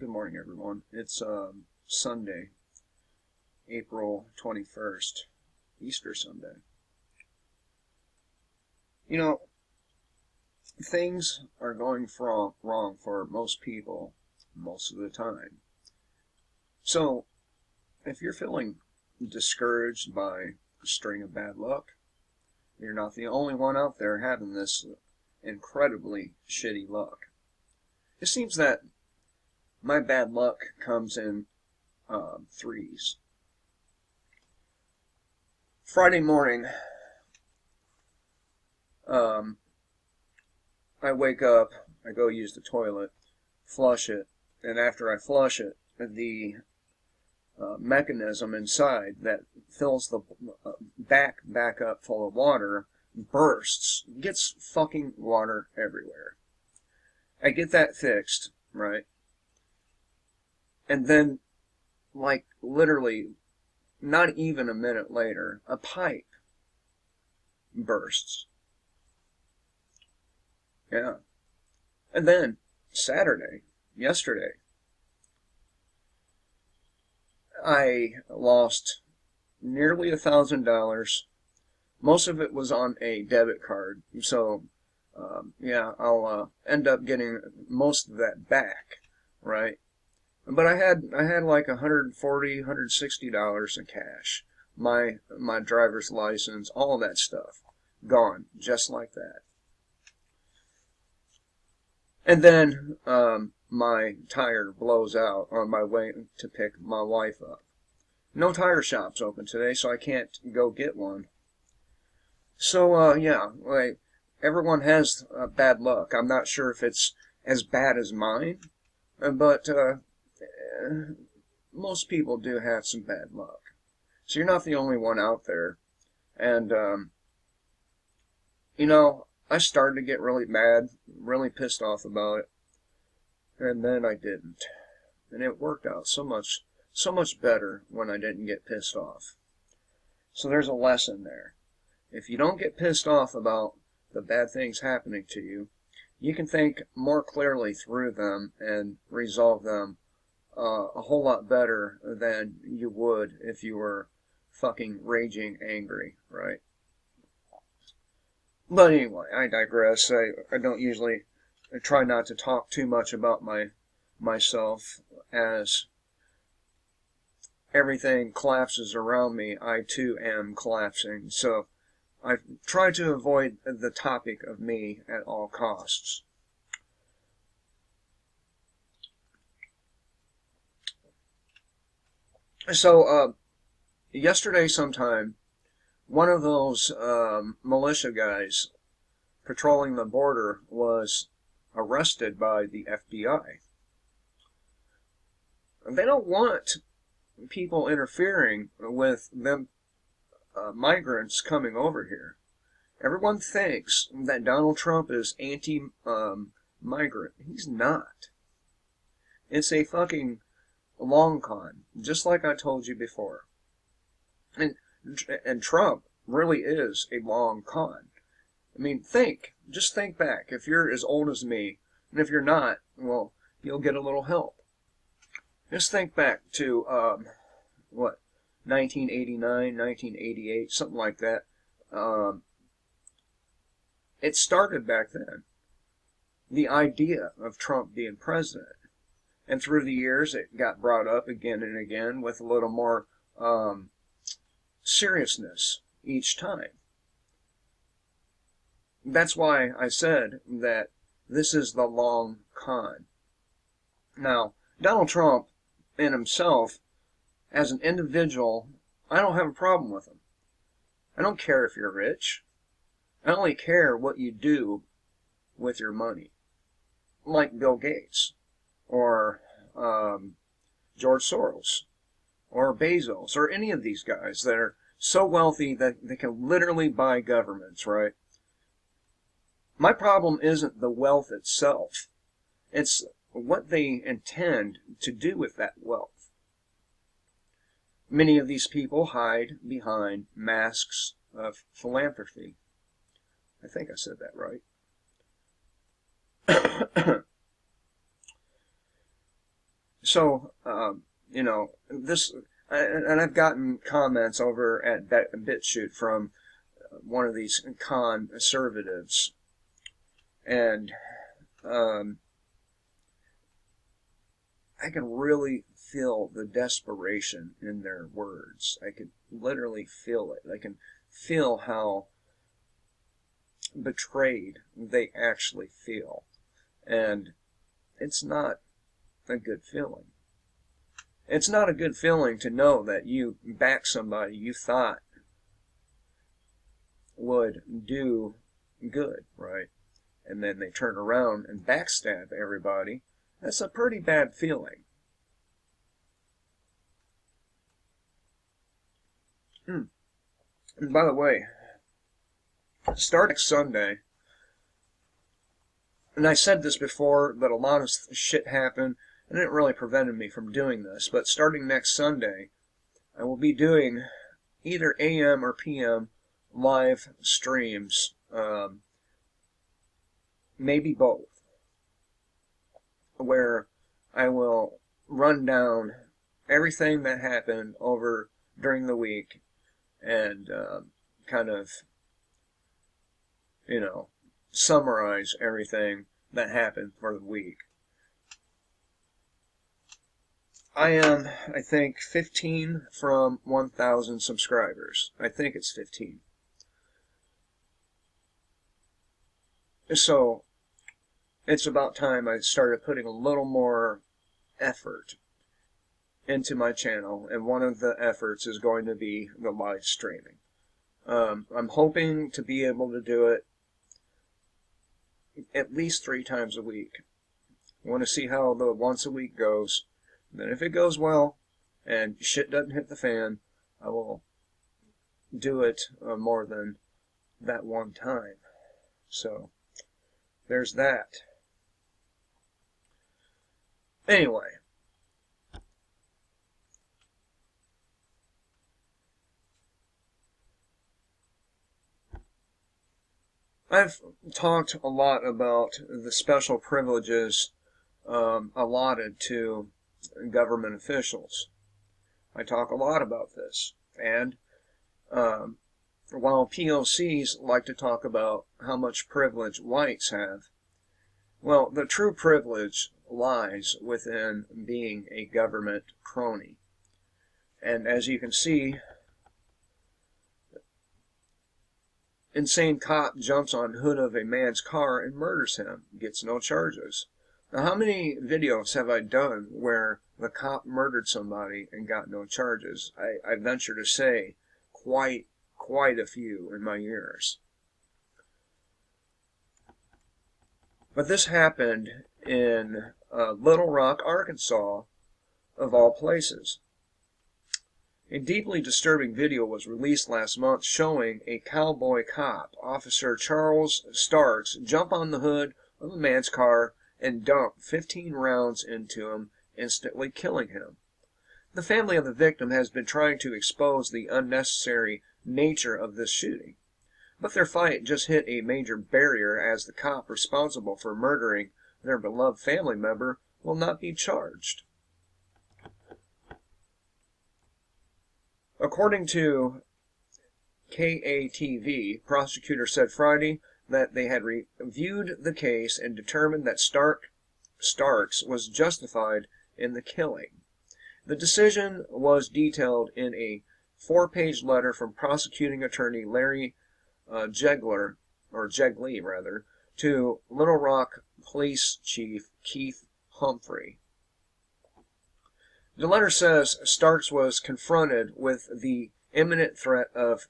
Good morning, everyone. It's Sunday, April 21st, Easter Sunday. You know, things are going wrong for most people most of the time. So, if you're feeling discouraged by a string of bad luck, you're not the only one out there having this incredibly shitty luck. It seems that my bad luck comes in threes. Friday morning, I wake up, I go use the toilet, flush it, and after I flush it, the mechanism inside that fills the back up full of water bursts, gets fucking water everywhere. I get that fixed, right? And then, like, literally, not even a minute later, a pipe bursts. Yeah. And then, yesterday, I lost nearly $1,000. Most of it was on a debit card. So, yeah, I'll end up getting most of that back, right? But I had like $140, $160 in cash. My driver's license, all that stuff, gone just like that. And then my tire blows out on my way to pick my wife up. No tire shop's open today, so I can't go get one. So yeah, like everyone has bad luck. I'm not sure if it's as bad as mine, but most people do have some bad luck. So you're not the only one out there. And, I started to get really mad, really pissed off about it. And then I didn't. And it worked out so much better when I didn't get pissed off. So there's a lesson there. If you don't get pissed off about the bad things happening to you, you can think more clearly through them and resolve them a whole lot better than you would if you were fucking raging angry, right? But anyway, I digress. I don't usually, I try not to talk too much about myself. As everything collapses around me, I too am collapsing. So I try to avoid the topic of me at all costs. So, yesterday sometime, one of those militia guys patrolling the border was arrested by the FBI. They don't want people interfering with them migrants coming over here. Everyone thinks that Donald Trump is anti-migrant. He's not. It's a fucking long con, just like I told you before. And Trump really is a long con. I mean, just think back. If you're as old as me, and if you're not, well, you'll get a little help. Just think back to, 1989, 1988, something like that. It started back then. The idea of Trump being president. And through the years, it got brought up again and again with a little more seriousness each time. That's why I said that this is the long con. Now, Donald Trump in himself, as an individual, I don't have a problem with him. I don't care if you're rich. I only care what you do with your money. Like Bill Gates, or George Soros, or Bezos, or any of these guys that are so wealthy that they can literally buy governments, right? My problem isn't the wealth itself. It's what they intend to do with that wealth. Many of these people hide behind masks of philanthropy. I think I said that right. So, you know, this, and I've gotten comments over at BitChute from one of these conservatives, and um, I can really feel the desperation in their words. I could literally feel it. I can feel how betrayed they actually feel. And it's not a good feeling. It's not a good feeling to know that you back somebody you thought would do good, right? And then they turn around and backstab everybody. That's a pretty bad feeling. And by the way, starting next Sunday, and I said this before, but a lot of shit happened, and it really prevented me from doing this. But starting next Sunday, I will be doing either AM or PM live streams, maybe both, where I will run down everything that happened over during the week and kind of, you know, summarize everything that happened for the week. I am, I think, 15 from 1,000 subscribers. I think it's 15. So, it's about time I started putting a little more effort into my channel, and one of the efforts is going to be the live streaming. I'm hoping to be able to do it at least 3 times a week. I want to see how the once a week goes. Then if it goes well and shit doesn't hit the fan, I will do it more than that one time. So, there's that. Anyway. I've talked a lot about the special privileges allotted to government officials. I talk a lot about this. And while POCs like to talk about how much privilege whites have, well, the true privilege lies within being a government crony. And as you can see, insane cop jumps on hood of a man's car and murders him, gets no charges. Now, how many videos have I done where the cop murdered somebody and got no charges? I venture to say quite a few in my years. But this happened in Little Rock, Arkansas, of all places. A deeply disturbing video was released last month showing a cowboy cop, Officer Charles Starks, jump on the hood of a man's car and dump 15 rounds into him, instantly killing him. The family of the victim has been trying to expose the unnecessary nature of this shooting, but their fight just hit a major barrier as the cop responsible for murdering their beloved family member will not be charged. According to KATV, prosecutors said Friday that they had reviewed the case and determined that Starks was justified in the killing. The decision was detailed in a 4-page letter from prosecuting attorney Larry Jegley, to Little Rock Police Chief Keith Humphrey. The letter says Starks was confronted with the imminent threat of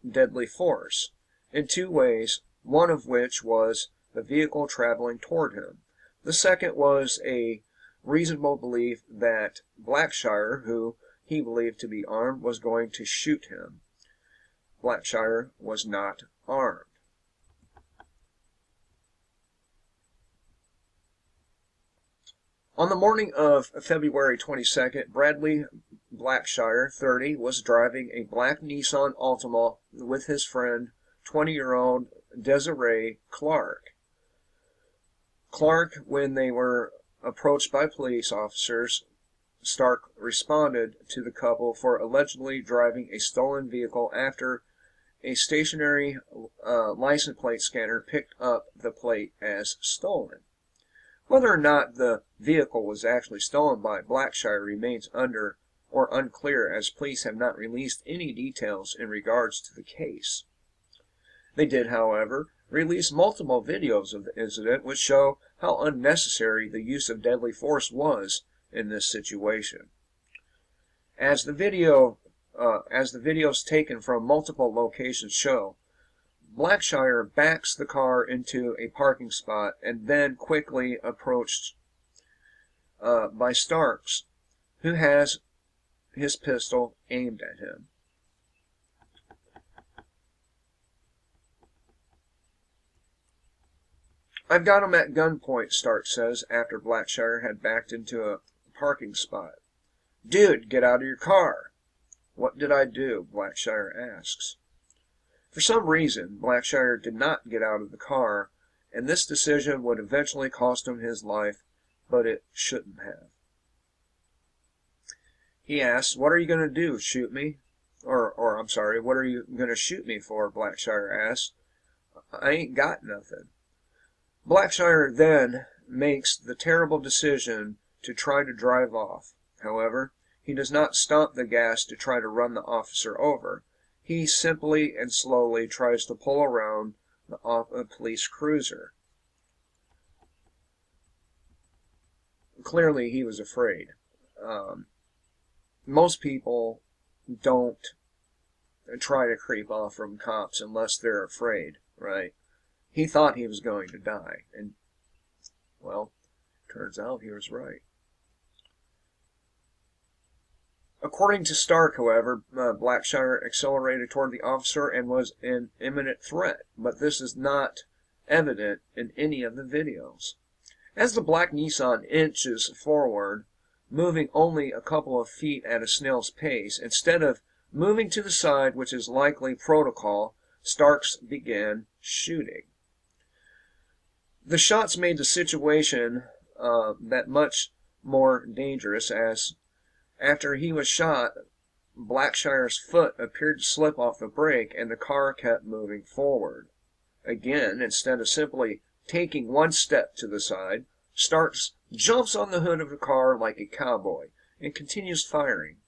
deadly force in 2 ways, one of which was the vehicle traveling toward him. The second was a reasonable belief that Blackshire, who he believed to be armed, was going to shoot him. Blackshire was not armed. On the morning of February 22nd, Bradley Blackshire, 30, was driving a black Nissan Altima with his friend, 20-year-old Desiree Clark. Clark, when they were approached by police officers, Stark responded to the couple for allegedly driving a stolen vehicle after a stationary license plate scanner picked up the plate as stolen. Whether or not the vehicle was actually stolen by Blackshire remains unclear, as police have not released any details in regards to the case. They did, however, release multiple videos of the incident which show how unnecessary the use of deadly force was in this situation. As the videos taken from multiple locations show, Blackshire backs the car into a parking spot and then quickly approached by Starks, who has his pistol aimed at him. "I've got him at gunpoint," Stark says after Blackshire had backed into a parking spot. "Dude, get out of your car." "What did I do?" Blackshire asks. For some reason, Blackshire did not get out of the car, and this decision would eventually cost him his life, but it shouldn't have. He asks, "What are you going to do, shoot me?" I'm sorry, "What are you going to shoot me for?" Blackshire asks. "I ain't got nothing." Blackshire then makes the terrible decision to try to drive off. However, he does not stomp the gas to try to run the officer over. He simply and slowly tries to pull around a police cruiser. Clearly, he was afraid. Most people don't try to creep off from cops unless they're afraid, right? He thought he was going to die, and, well, turns out he was right. According to Stark, however, Blackshire accelerated toward the officer and was an imminent threat, but this is not evident in any of the videos. As the black Nissan inches forward, moving only a couple of feet at a snail's pace, instead of moving to the side, which is likely protocol, Starks began shooting. The shots made the situation that much more dangerous, as after he was shot, Blackshire's foot appeared to slip off the brake and the car kept moving forward. Again, instead of simply taking one step to the side, Starks jumps on the hood of the car like a cowboy and continues firing.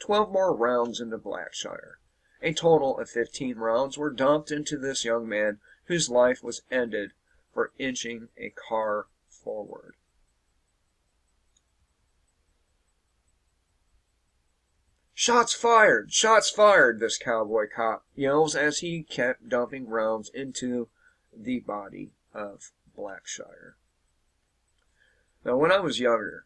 12 more rounds into Blackshire. A total of 15 rounds were dumped into this young man whose life was ended for inching a car forward. "Shots fired! Shots fired!" this cowboy cop yells as he kept dumping rounds into the body of Blackshire. Now, when I was younger,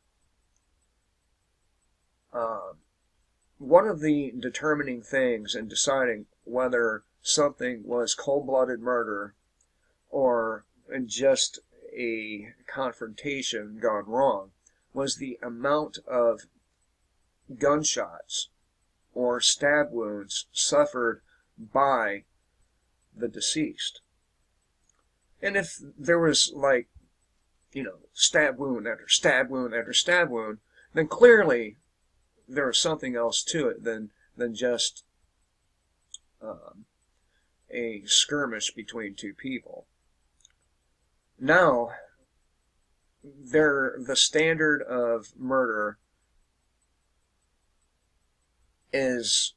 one of the determining things in deciding whether something was cold-blooded murder or just a confrontation gone wrong was the amount of gunshots or stab wounds suffered by the deceased. And if there was, like, stab wound after stab wound after stab wound, then clearly there was something else to it than just a skirmish between two people. Now, the standard of murder is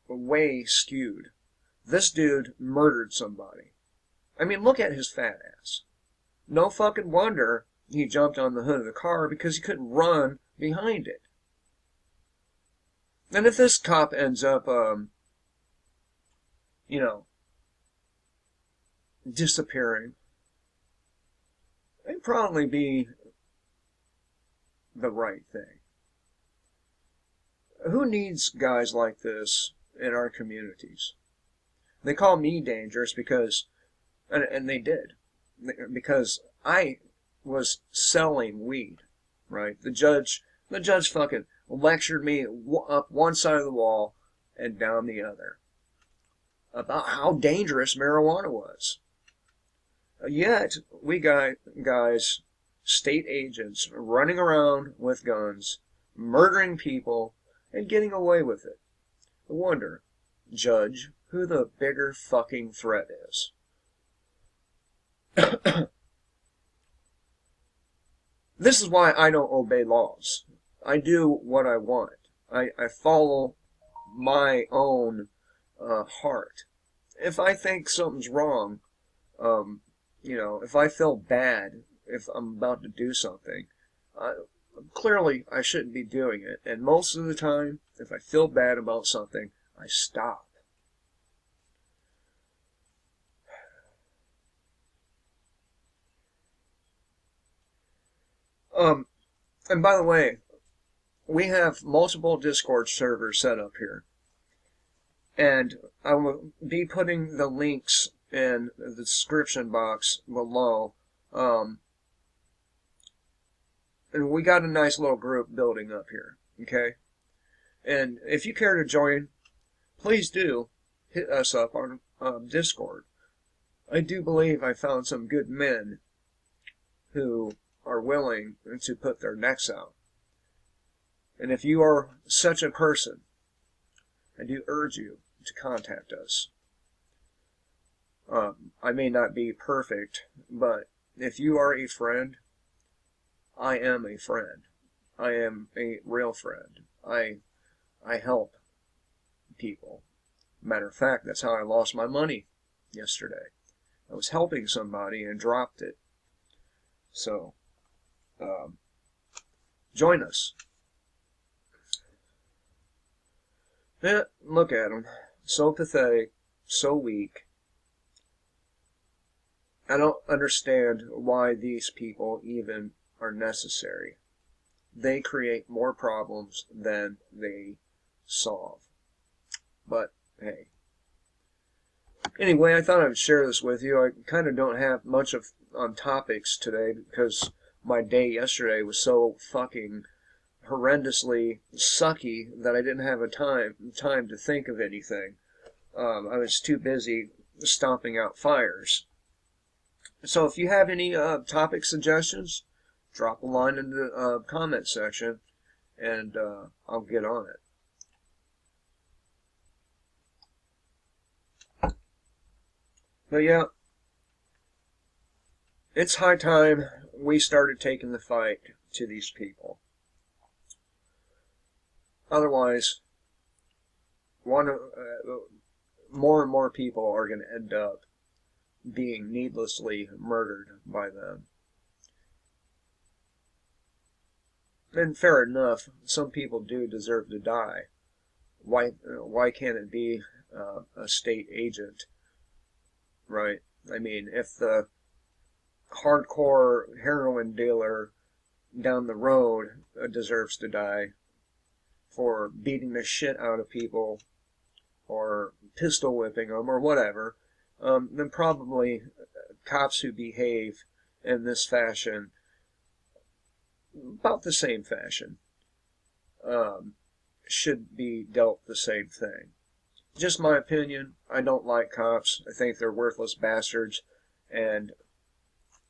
way skewed. This dude murdered somebody. I mean, look at his fat ass. No fucking wonder he jumped on the hood of the car, because he couldn't run behind it. And if this cop ends up, disappearing, it'd probably be the right thing. Who needs guys like this in our communities? They call me dangerous because, and they did, because I was selling weed, right? The judge fucking lectured me up one side of the wall and down the other about how dangerous marijuana was. Yet, we got guys, state agents, running around with guns, murdering people, and getting away with it. I wonder, Judge, who the bigger fucking threat is. This is why I don't obey laws. I do what I want. I follow my own heart. If I think something's wrong, if I feel bad if I'm about to do something, clearly I shouldn't be doing it. And most of the time, if I feel bad about something, I stop. And by the way, we have multiple Discord servers set up here. And I will be putting the links in the description box below. And we got a nice little group building up here, okay? And if you care to join, please do hit us up on Discord. I do believe I found some good men who are willing to put their necks out. And if you are such a person, I do urge you to contact us. I may not be perfect, but if you are a friend, I am a friend. I am a real friend. I help people. Matter of fact, that's how I lost my money yesterday. I was helping somebody and dropped it. So, join us. Yeah, look at them. So pathetic, so weak. I don't understand why these people even are necessary. They create more problems than they solve. But, hey. Anyway, I thought I would share this with you. I kind of don't have much on topics today because my day yesterday was so fucking horrendously sucky that I didn't have time to think of anything. I was too busy stomping out fires. So if you have any topic suggestions, drop a line in the comment section, and I'll get on it. But yeah, it's high time we started taking the fight to these people. Otherwise, more and more people are going to end up being needlessly murdered by them. And fair enough, some people do deserve to die. Why can't it be a state agent, right? I mean, if the hardcore heroin dealer down the road deserves to die for beating the shit out of people or pistol whipping them or whatever, then probably cops who behave in this fashion, about the same fashion, should be dealt the same thing. Just my opinion. I don't like cops. I think they're worthless bastards, and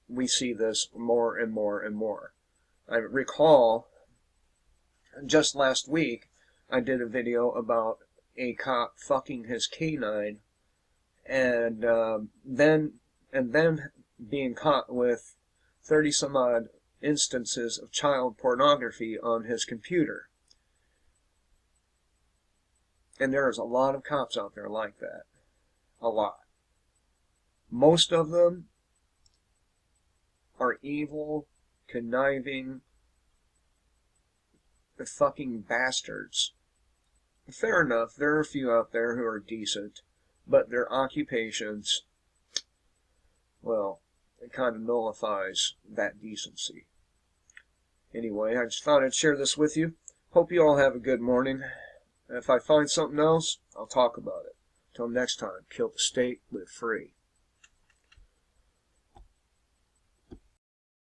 we see this more and more and more. I recall just last week I did a video about a cop fucking his canine and then being caught with 30 some odd instances of child pornography on his computer. And there's a lot of cops out there like that. A lot. Most of them are evil, conniving, fucking bastards. Fair enough, there are a few out there who are decent, but their occupations, well, it kind of nullifies that decency. Anyway, I just thought I'd share this with you. Hope you all have a good morning. If I find something else, I'll talk about it. Till next time, kill the state, live free.